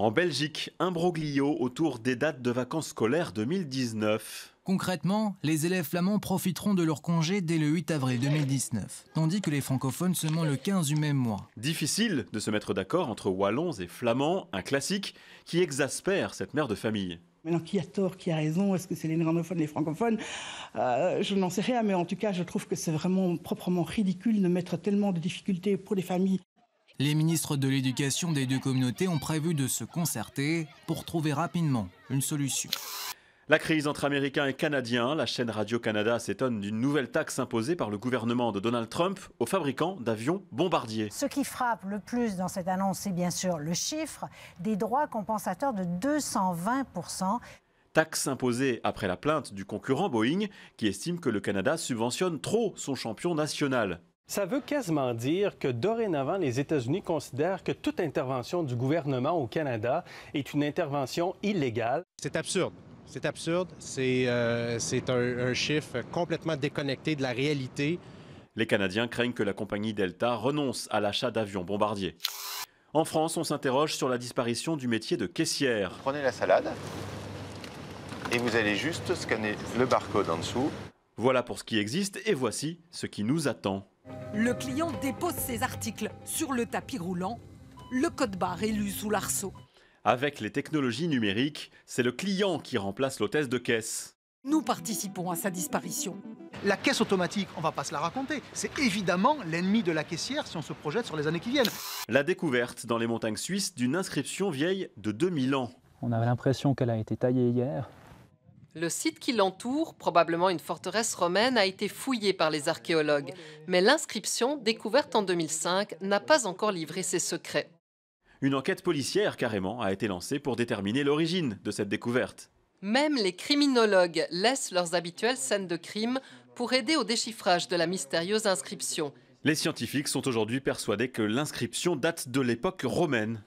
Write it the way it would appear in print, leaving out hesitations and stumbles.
En Belgique, imbroglio autour des dates de vacances scolaires 2019. Concrètement, les élèves flamands profiteront de leur congé dès le 8 avril 2019, tandis que les francophones seulement le 15 du même mois. Difficile de se mettre d'accord entre wallons et flamands, un classique qui exaspère cette mère de famille. Maintenant, qui a tort, qui a raison? Est-ce que c'est les néerlandophones, les francophones? Je n'en sais rien, mais en tout cas, je trouve que c'est vraiment proprement ridicule de mettre tellement de difficultés pour les familles. Les ministres de l'éducation des deux communautés ont prévu de se concerter pour trouver rapidement une solution. La crise entre Américains et Canadiens, la chaîne Radio-Canada s'étonne d'une nouvelle taxe imposée par le gouvernement de Donald Trump aux fabricants d'avions bombardiers. Ce qui frappe le plus dans cette annonce, c'est bien sûr le chiffre des droits compensateurs de 220%. Taxe imposée après la plainte du concurrent Boeing qui estime que le Canada subventionne trop son champion national. Ça veut quasiment dire que dorénavant, les États-Unis considèrent que toute intervention du gouvernement au Canada est une intervention illégale. C'est absurde. C'est absurde. C'est un chiffre complètement déconnecté de la réalité. Les Canadiens craignent que la compagnie Delta renonce à l'achat d'avions bombardiers. En France, on s'interroge sur la disparition du métier de caissière. Prenez la salade et vous allez juste scanner le barcode en dessous. Voilà pour ce qui existe et voici ce qui nous attend. Le client dépose ses articles sur le tapis roulant, le code-barre est lu sous l'arceau. Avec les technologies numériques, c'est le client qui remplace l'hôtesse de caisse. Nous participons à sa disparition. La caisse automatique, on ne va pas se la raconter. C'est évidemment l'ennemi de la caissière si on se projette sur les années qui viennent. La découverte dans les montagnes suisses d'une inscription vieille de 2000 ans. On avait l'impression qu'elle a été taillée hier. Le site qui l'entoure, probablement une forteresse romaine, a été fouillé par les archéologues. Mais l'inscription, découverte en 2005, n'a pas encore livré ses secrets. Une enquête policière, carrément, a été lancée pour déterminer l'origine de cette découverte. Même les criminologues laissent leurs habituelles scènes de crime pour aider au déchiffrage de la mystérieuse inscription. Les scientifiques sont aujourd'hui persuadés que l'inscription date de l'époque romaine.